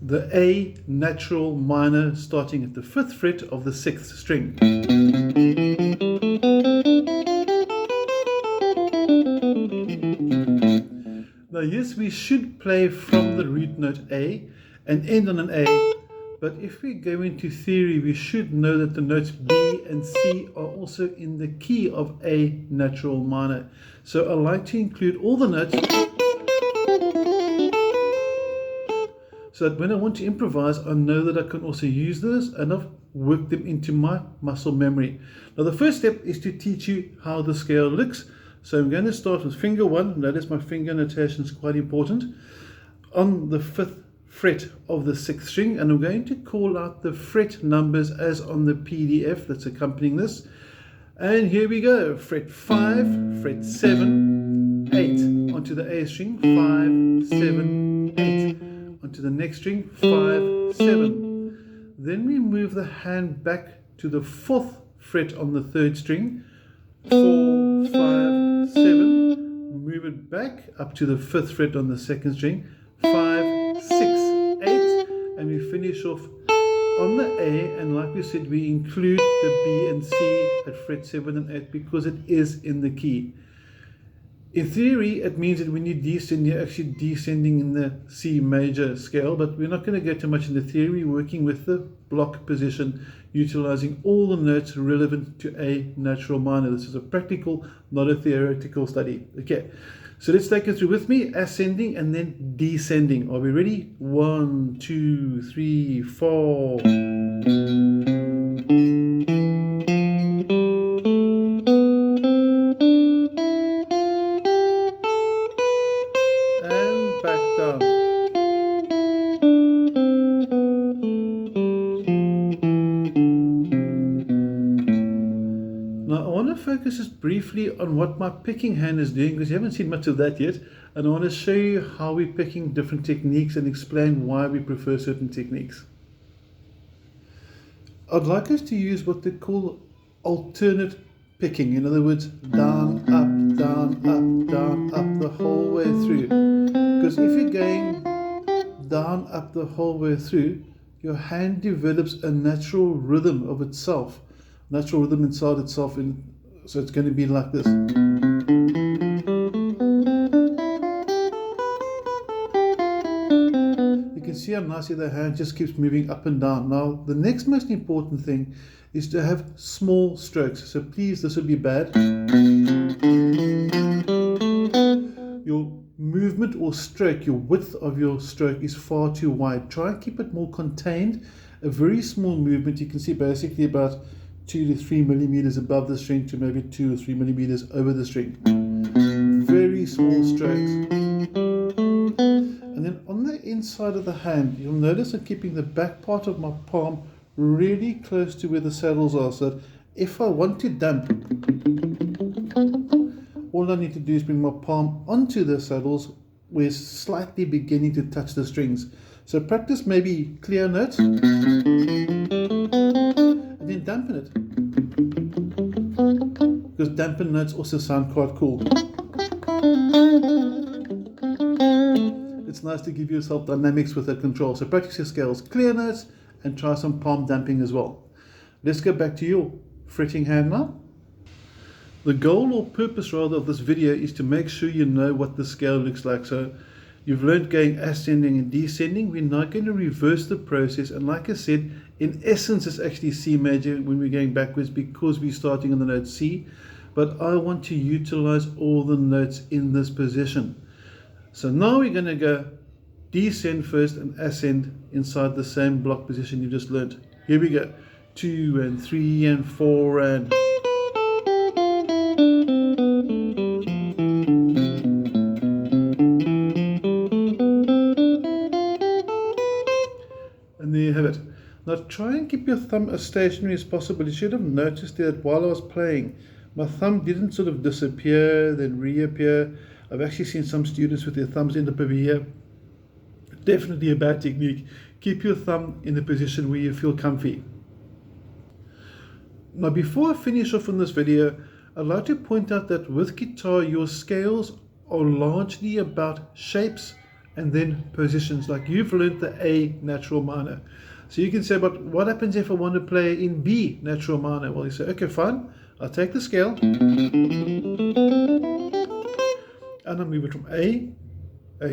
the A natural minor starting at the 5th fret of the 6th string. Now yes, we should play from the root note A and end on an A, but if we go into theory, we should know that the notes B and C are also in the key of A natural minor. So I like to include all the notes so that when I want to improvise, I know that I can also use this and I've worked them into my muscle memory. Now the first step is to teach you how the scale looks. So I'm going to start with finger 1. Notice my finger notation is quite important. On the 5th fret of the 6th string, and I'm going to call out the fret numbers as on the PDF that's accompanying this. And here we go, fret 5, fret 7, 8, onto the A string, 5, 7, 8, onto the next string, 5, 7. Then we move the hand back to the 4th fret on the 3rd string, 4, 5, 7, move it back up to the 5th fret on the 2nd string, 5, 6, 8, and we finish off on the A, and like we said, we include the B and C at fret 7 and 8 because it is in the key. In theory, it means that when you descend, you're actually descending in the C major scale, but we're not going to go too much into theory, working with the block position, utilizing all the notes relevant to A natural minor. This is a practical, not a theoretical study. Okay, so let's take it through with me, ascending and then descending. Are we ready? 1, 2, 3, 4. Focus just briefly on what my picking hand is doing, because you haven't seen much of that yet, and I want to show you how we're picking different techniques and explain why we prefer certain techniques. I'd like us to use what they call alternate picking. In other words, down, up, down, up, down, up the whole way through. Because if you're going down, up the whole way through, your hand develops a natural rhythm of itself, natural rhythm inside itself. So it's going to be like this. You can see how nicely the hand just keeps moving up and down. Now, the next most important thing is to have small strokes. So please, this would be bad. Your movement or stroke, your width of your stroke is far too wide. Try and keep it more contained. A very small movement, you can see basically about 2 to 3 millimeters above the string to maybe 2 or 3 millimeters over the string. Very small strokes. And then on the inside of the hand, you'll notice I'm keeping the back part of my palm really close to where the saddles are, so that if I want to dump, all I need to do is bring my palm onto the saddles where it's slightly beginning to touch the strings. So practice maybe clear notes, and then dampen it, because dampened notes also sound quite cool. It's nice to give yourself dynamics with that control. So practice your scales, clear notes, and try some palm damping as well. Let's go back to your fretting hand now. The goal or purpose rather of this video is to make sure you know what the scale looks like. So you've learned going ascending and descending. We're now going to reverse the process, and like I said, in essence it's actually C major when we're going backwards because we're starting on the note C, but I want to utilize all the notes in this position. So now we're going to go descend first and ascend inside the same block position you just learned. Here we go, 2 and 3 and 4 and... And there you have it. Now try and keep your thumb as stationary as possible. You should have noticed that while I was playing, my thumb didn't sort of disappear, then reappear. I've actually seen some students with their thumbs end up over here. Definitely a bad technique. Keep your thumb in a position where you feel comfy. Now before I finish off on this video, I'd like to point out that with guitar, your scales are largely about shapes and then positions, like you've learned the A natural minor. So you can say, but what happens if I want to play in B natural minor? Well, you say, okay, fine, I'll take the scale and I'll move it from A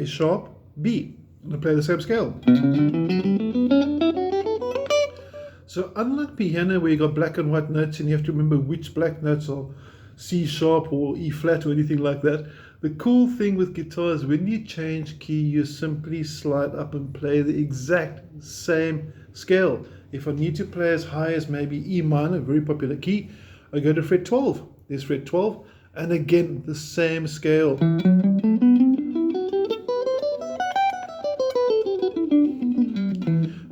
sharp, B, and I'll play the same scale. So unlike piano where you got black and white notes and you have to remember which black notes are C sharp or E flat or anything like that, the cool thing with guitar is when you change key, you simply slide up and play the exact same scale. If I need to play as high as maybe E minor, a very popular key, I go to fret 12. There's fret 12, and again, the same scale.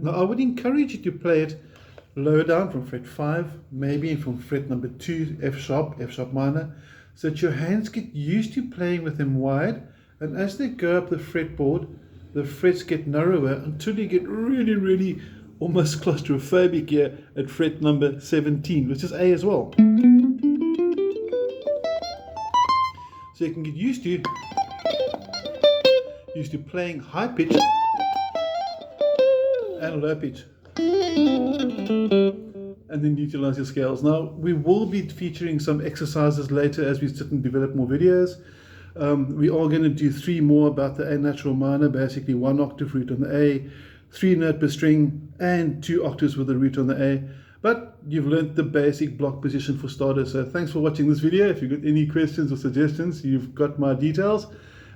Now, I would encourage you to play it lower down from fret 5, maybe from fret number 2, F sharp minor, so that your hands get used to playing with them wide, and as they go up the fretboard, the frets get narrower until you get really almost claustrophobic here at fret number 17, which is A as well. So you can get used to playing high pitch and low pitch, and then utilize your scales. Now, we will be featuring some exercises later as we sit and develop more videos. We are going to do 3 more about the A natural minor, basically 1 octave root on the A, 3 note per string, and 2 octaves with a root on the A. But you've learned the basic block position for starters. So thanks for watching this video. If you've got any questions or suggestions, you've got my details.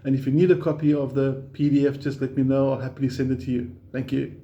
And if you need a copy of the PDF, just let me know. I'll happily send it to you. Thank you.